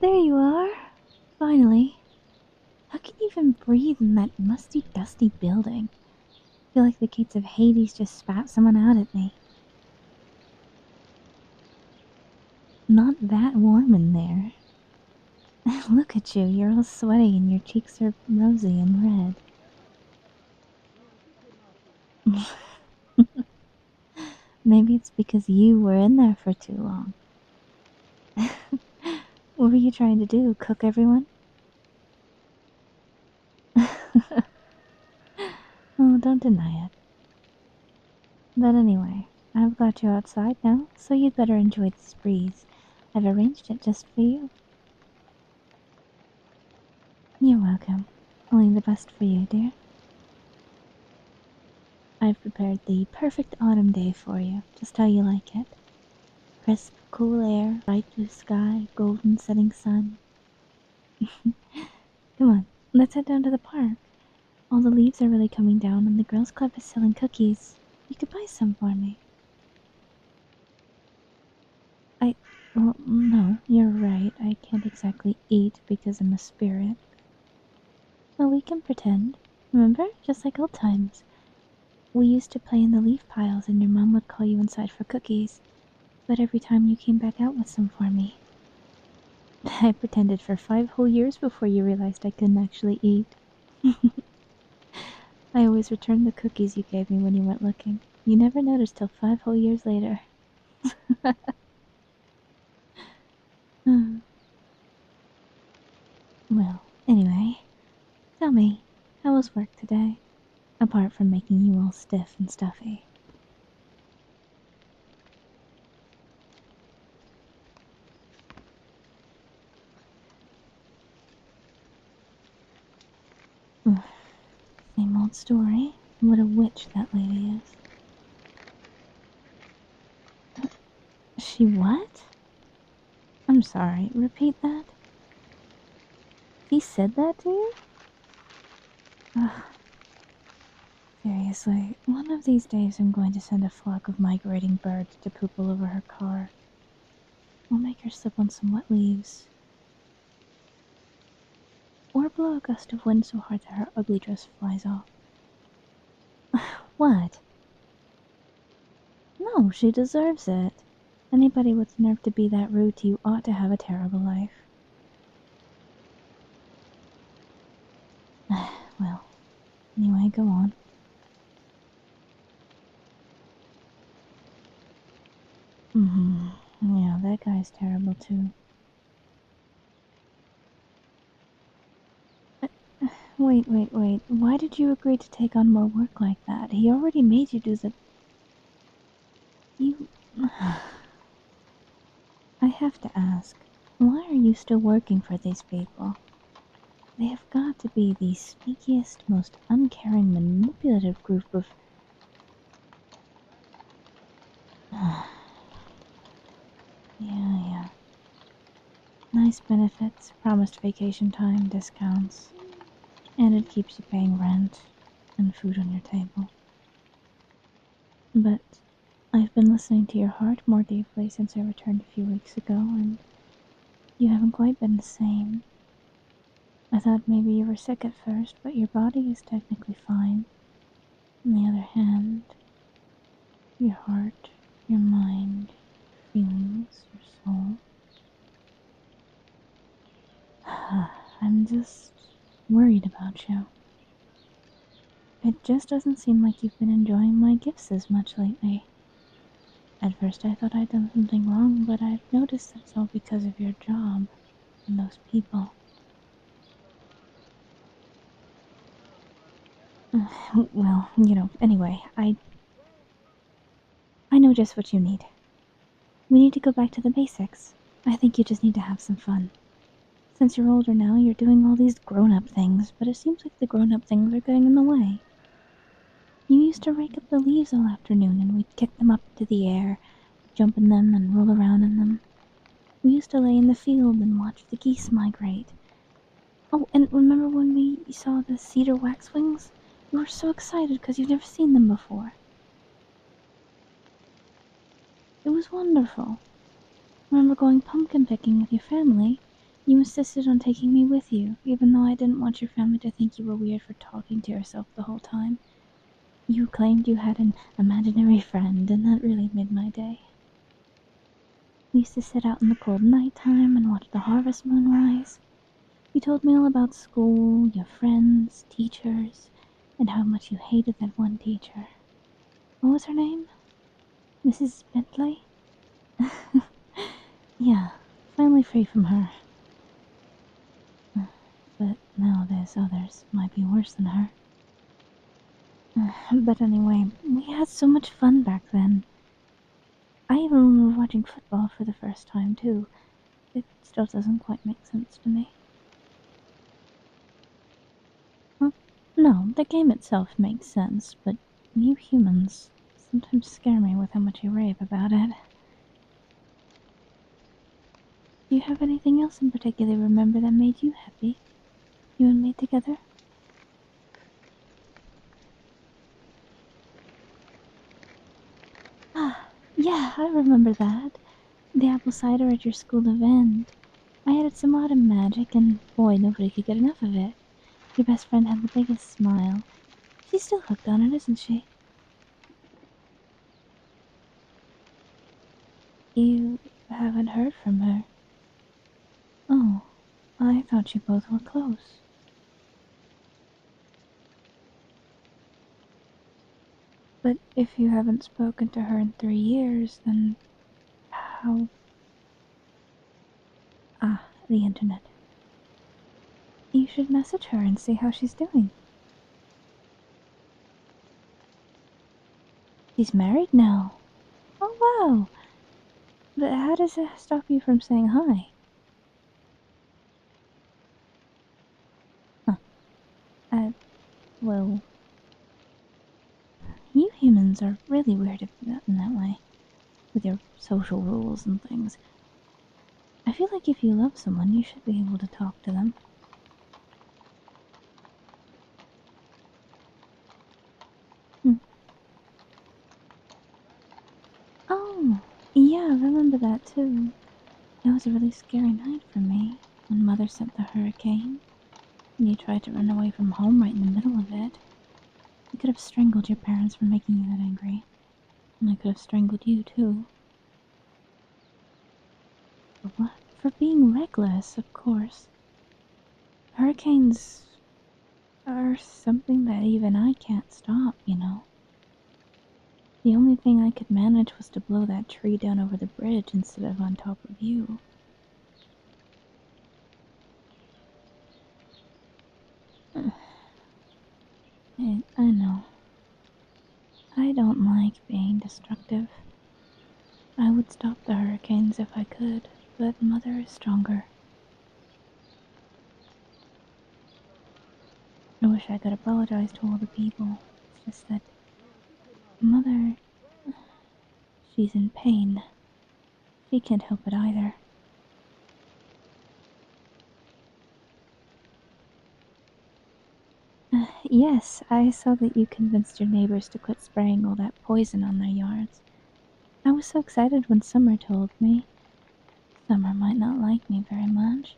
There you are. Finally. How can you even breathe in that musty, dusty building? I feel like the gates of Hades just spat someone out at me. Not that warm in there. Look at you, you're all sweaty and your cheeks are rosy and red. Maybe it's because you were in there for too long. What were you trying to do? Cook everyone? Oh, don't deny it. But anyway, I've got you outside now, so you'd better enjoy this breeze. I've arranged it just for you. You're welcome. Only the best for you, dear. I've prepared the perfect autumn day for you, just how you like it. Crisp, cool air, bright blue sky, golden setting sun. Come on, let's head down to the park. All the leaves are really coming down and the girls' club is selling cookies. You could buy some for me. Well, no, you're right. I can't exactly eat because I'm a spirit. Well, we can pretend. Remember? Just like old times. We used to play in the leaf piles and your mom would call you inside for cookies. But every time you came back out with some for me. I pretended for 5 whole years before you realized I couldn't actually eat. I always returned the cookies you gave me when you went looking. You never noticed till 5 whole years later. Well, anyway, tell me, how was work today? Apart from making you all stiff and stuffy. Same old story. What a witch that lady is. She what? I'm sorry, repeat that? He said that to you? Ugh. Seriously, one of these days I'm going to send a flock of migrating birds to poop all over her car. We'll make her slip on some wet leaves. Or blow a gust of wind so hard that her ugly dress flies off. What? No, she deserves it. Anybody with the nerve to be that rude to you ought to have a terrible life. Well, anyway, go on. Yeah, that guy's terrible too. Wait. Why did you agree to take on more work like that? He already made you do the... You... I have to ask, why are you still working for these people? They have got to be the sneakiest, most uncaring, manipulative group of... Yeah. Nice benefits, promised vacation time, discounts. And it keeps you paying rent and food on your table. But I've been listening to your heart more deeply since I returned a few weeks ago, and you haven't quite been the same. I thought maybe you were sick at first, but your body is technically fine. On the other hand, your heart, your mind, your feelings, your soul. I'm just worried about you. It just doesn't seem like you've been enjoying my gifts as much lately. At first I thought I'd done something wrong, but I've noticed it's all because of your job and those people. Well, anyway, I know just what you need. We need to go back to the basics. I think you just need to have some fun. Since you're older now, you're doing all these grown-up things, but it seems like the grown-up things are getting in the way. You used to rake up the leaves all afternoon and we'd kick them up into the air, jump in them and roll around in them. We used to lay in the field and watch the geese migrate. Oh, and remember when we saw the cedar waxwings? We were so excited because you've never seen them before. It was wonderful. Remember going pumpkin picking with your family? You insisted on taking me with you, even though I didn't want your family to think you were weird for talking to yourself the whole time. You claimed you had an imaginary friend, and that really made my day. We used to sit out in the cold night time and watch the harvest moon rise. You told me all about school, your friends, teachers, and how much you hated that one teacher. What was her name? Mrs. Bentley? Yeah, finally free from her. But now there's others might be worse than her. But anyway, we had so much fun back then. I even remember watching football for the first time, too. It still doesn't quite make sense to me. Huh? No, the game itself makes sense, but you humans sometimes scare me with how much you rave about it. Do you have anything else in particular you remember that made you happy? You and me together? Ah, yeah, I remember that. The apple cider at your school event. I added some autumn magic, and boy, nobody could get enough of it. Your best friend had the biggest smile. She's still hooked on it, isn't she? You haven't heard from her. Oh, I thought you both were close. But if you haven't spoken to her in 3 years, then how... Ah, the internet. You should message her and see how she's doing. She's married now. Oh, wow. But how does it stop you from saying hi? Huh. Well, you humans are really weird in that way, with your social rules and things. I feel like if you love someone, you should be able to talk to them. Hmm. Oh, yeah, I remember that too. It was a really scary night for me when Mother sent the hurricane, and you tried to run away from home right in the middle of it. I could have strangled your parents for making you that angry, and I could have strangled you too. For what? For being reckless, of course. Hurricanes are something that even I can't stop, you know. The only thing I could manage was to blow that tree down over the bridge instead of on top of you. I know. I don't like being destructive. I would stop the hurricanes if I could, but Mother is stronger. I wish I could apologize to all the people. It's just that Mother, she's in pain. She can't help it either. Yes, I saw that you convinced your neighbors to quit spraying all that poison on their yards. I was so excited when Summer told me. Summer might not like me very much,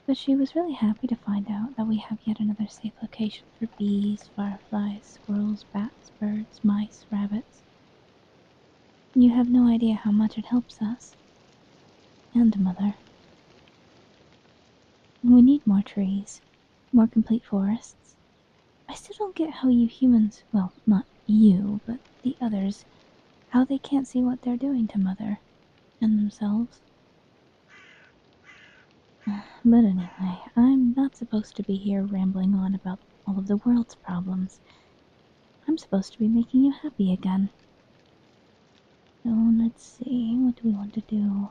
but she was really happy to find out that we have yet another safe location for bees, fireflies, squirrels, bats, birds, mice, rabbits. You have no idea how much it helps us. And Mother. We need more trees, more complete forests. I still don't get how you humans, well, not you, but the others, how they can't see what they're doing to Mother and themselves. But anyway, I'm not supposed to be here rambling on about all of the world's problems. I'm supposed to be making you happy again. So let's see, what do we want to do?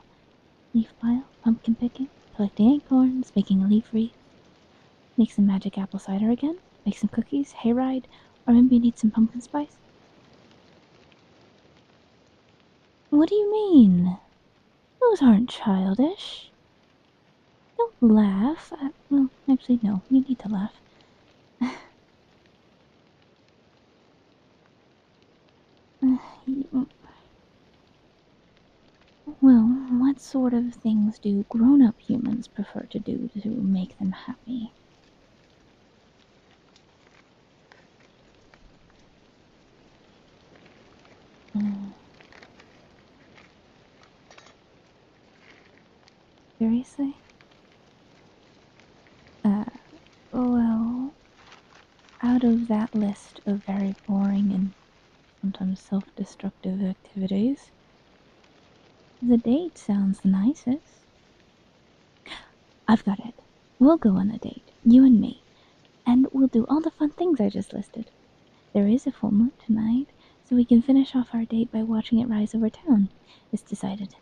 Leaf pile, pumpkin picking, collecting acorns, making a leaf wreath, make some magic apple cider again, make some cookies, hayride, or maybe you need some pumpkin spice? What do you mean? Those aren't childish. Don't laugh. Well, actually, no, you need to laugh. Well, what's sort of things do grown-up humans prefer to do to make them happy? Mm. Seriously? Uh, well, out of that list of very boring and sometimes self-destructive activities, the date sounds the nicest. I've got it. We'll go on a date, you and me, and we'll do all the fun things I just listed. There is a full moon tonight, so we can finish off our date by watching it rise over town. It's decided.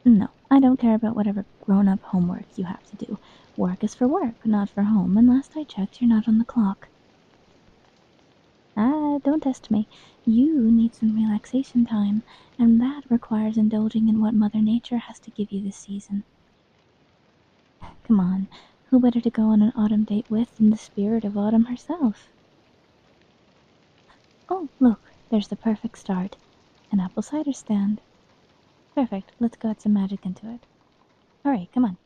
No, I don't care about whatever grown-up homework you have to do. Work is for work, not for home, and last I checked, you're not on the clock. Ah, don't test me. You need some relaxation time, and that requires indulging in what Mother Nature has to give you this season. Come on, who better to go on an autumn date with than the spirit of autumn herself? Oh, look, there's the perfect start. An apple cider stand. Perfect, let's go add some magic into it. Alright, come on.